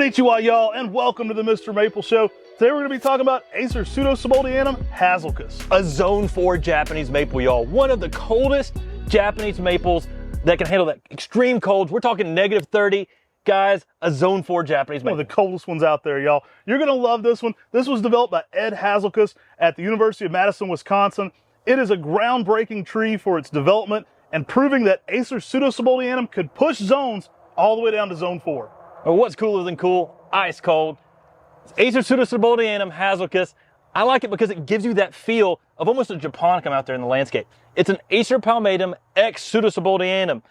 Konnichiwa, y'all, and welcome to the Mr. Maple Show. Today we're going to be talking about Acer pseudosieboldianum Hasselkus. A Zone 4 Japanese maple, y'all. One of the coldest Japanese maples that can handle that extreme colds. We're talking negative 30. Guys, a Zone 4 Japanese maple. One of the coldest ones out there, y'all. You're going to love this one. This was developed by Ed Hasselkus at the University of Madison, Wisconsin. It is a groundbreaking tree for its development and proving that Acer pseudosieboldianum could push zones all the way down to Zone 4. Well, what's cooler than cool? Ice cold. It's Acer pseudosieboldianum Hasselkus. I like it because it gives you that feel of almost a japonicum out there in the landscape. It's an Acer palmatum X pseudosieboldianum,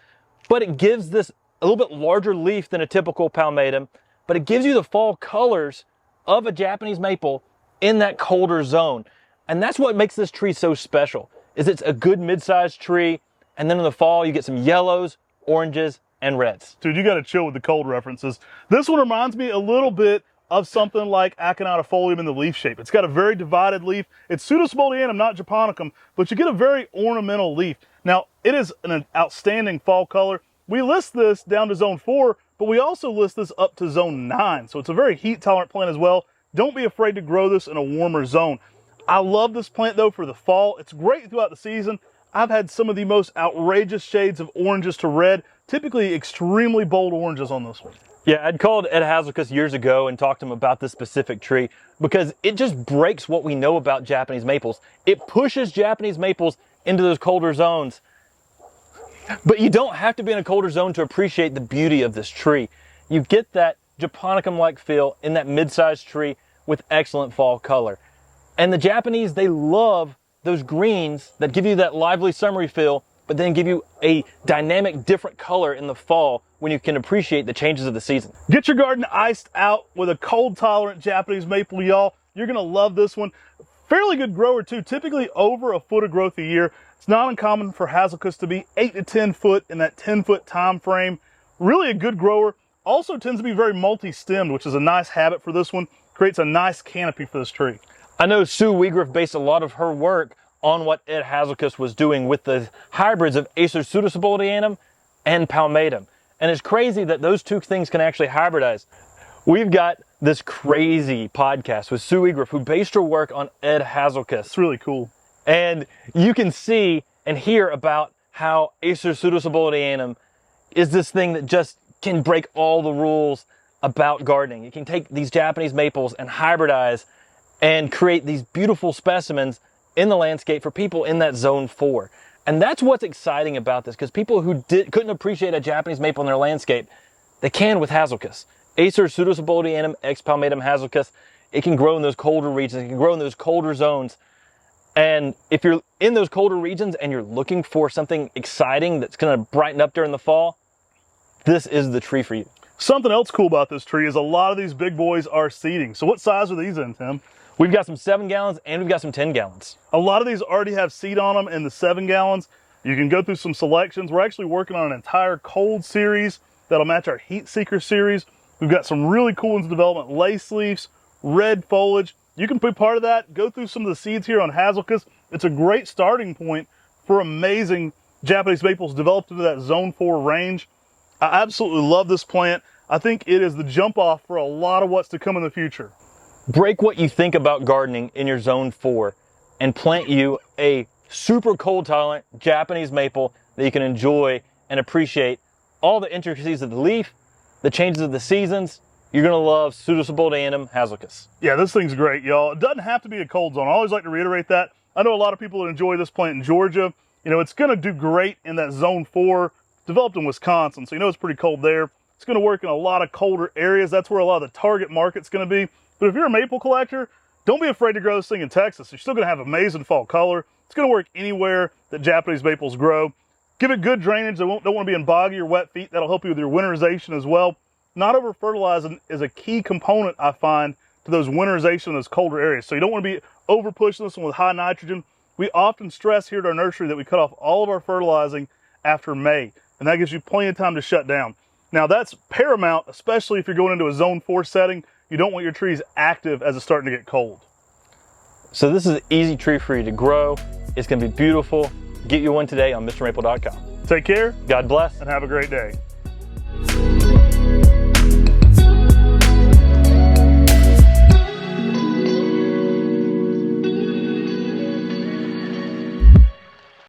but it gives this a little bit larger leaf than a typical palmatum, but it gives you the fall colors of a Japanese maple in that colder zone. And that's what makes this tree so special, is it's a good mid-sized tree, and then in the fall you get some yellows, oranges, and reds. Dude, you got to chill with the cold references. This one reminds me a little bit of something like Aconitafolium in the leaf shape. It's got a very divided leaf. It's pseudosieboldianum, not japonicum, but you get a very ornamental leaf. Now, it is an outstanding fall color. We list this down to Zone 4, but we also list this up to Zone 9. So it's a very heat-tolerant plant as well. Don't be afraid to grow this in a warmer zone. I love this plant, though, for the fall. It's great throughout the season. I've had some of the most outrageous shades of oranges to red, typically extremely bold oranges on this one. Yeah, I'd called Ed Hasselkus years ago and talked to him about this specific tree because it just breaks what we know about Japanese maples. It pushes Japanese maples into those colder zones. But you don't have to be in a colder zone to appreciate the beauty of this tree. You get that japonicum-like feel in that mid-sized tree with excellent fall color. And the Japanese, they love those greens that give you that lively summery feel, but then give you a dynamic, different color in the fall when you can appreciate the changes of the season. Get your garden iced out with a cold-tolerant Japanese maple, y'all. You're gonna love this one. Fairly good grower too, typically over a foot of growth a year. It's not uncommon for Hasselkus to be 8 to 10 foot in that 10-foot time frame. Really a good grower. Also tends to be very multi-stemmed, which is a nice habit for this one. Creates a nice canopy for this tree. I know Sue Weigriff based a lot of her work on what Ed Hasselkus was doing with the hybrids of Acer pseudosieboldianum and palmatum. And it's crazy that those two things can actually hybridize. We've got this crazy podcast with Sue Weigriff who based her work on Ed Hasselkus. It's really cool. And you can see and hear about how Acer pseudosieboldianum is this thing that just can break all the rules about gardening. You can take these Japanese maples and hybridize and create these beautiful specimens in the landscape for people in that Zone 4. And that's what's exciting about this, because people who couldn't appreciate a Japanese maple in their landscape, they can with Hasselkus. Acer pseudosieboldianum X palmatum Hasselkus. It can grow in those colder regions. It can grow in those colder zones. And if you're in those colder regions and you're looking for something exciting that's going to brighten up during the fall, this is the tree for you. Something else cool about this tree is a lot of these big boys are seeding. So what size are these in, Tim? We've got some 7 gallons and we've got some 10 gallons. A lot of these already have seed on them in the 7 gallons. You can go through some selections. We're actually working on an entire cold series that'll match our heat seeker series. We've got some really cool ones in development, lace leaves, red foliage. You can be part of that. Go through some of the seeds here on Hasselkus. It's a great starting point for amazing Japanese maples developed into that Zone 4 range. I absolutely love this plant. I think it is the jump off for a lot of what's to come in the future. Break what you think about gardening in your Zone 4 and plant you a super cold tolerant Japanese maple that you can enjoy and appreciate all the intricacies of the leaf, the changes of the seasons. You're gonna love pseudosieboldianum Hasselkus. Yeah, this thing's great, y'all. It doesn't have to be a cold zone. I always like to reiterate that. I know a lot of people that enjoy this plant in Georgia. You know, it's gonna do great in that Zone 4, developed in Wisconsin, so you know it's pretty cold there. It's gonna work in a lot of colder areas. That's where a lot of the target market's gonna be. But if you're a maple collector, don't be afraid to grow this thing in Texas. You're still gonna have amazing fall color. It's gonna work anywhere that Japanese maples grow. Give it good drainage. They don't wanna be in boggy or wet feet. That'll help you with your winterization as well. Not over fertilizing is a key component, I find, to those winterization in those colder areas. So you don't wanna be over pushing this one with high nitrogen. We often stress here at our nursery that we cut off all of our fertilizing after May, and that gives you plenty of time to shut down. Now that's paramount, especially if you're going into a Zone 4 setting. You don't want your trees active as it's starting to get cold. So this is an easy tree for you to grow. It's gonna be beautiful. Get you one today on MrMaple.com. Take care, God bless, and have a great day.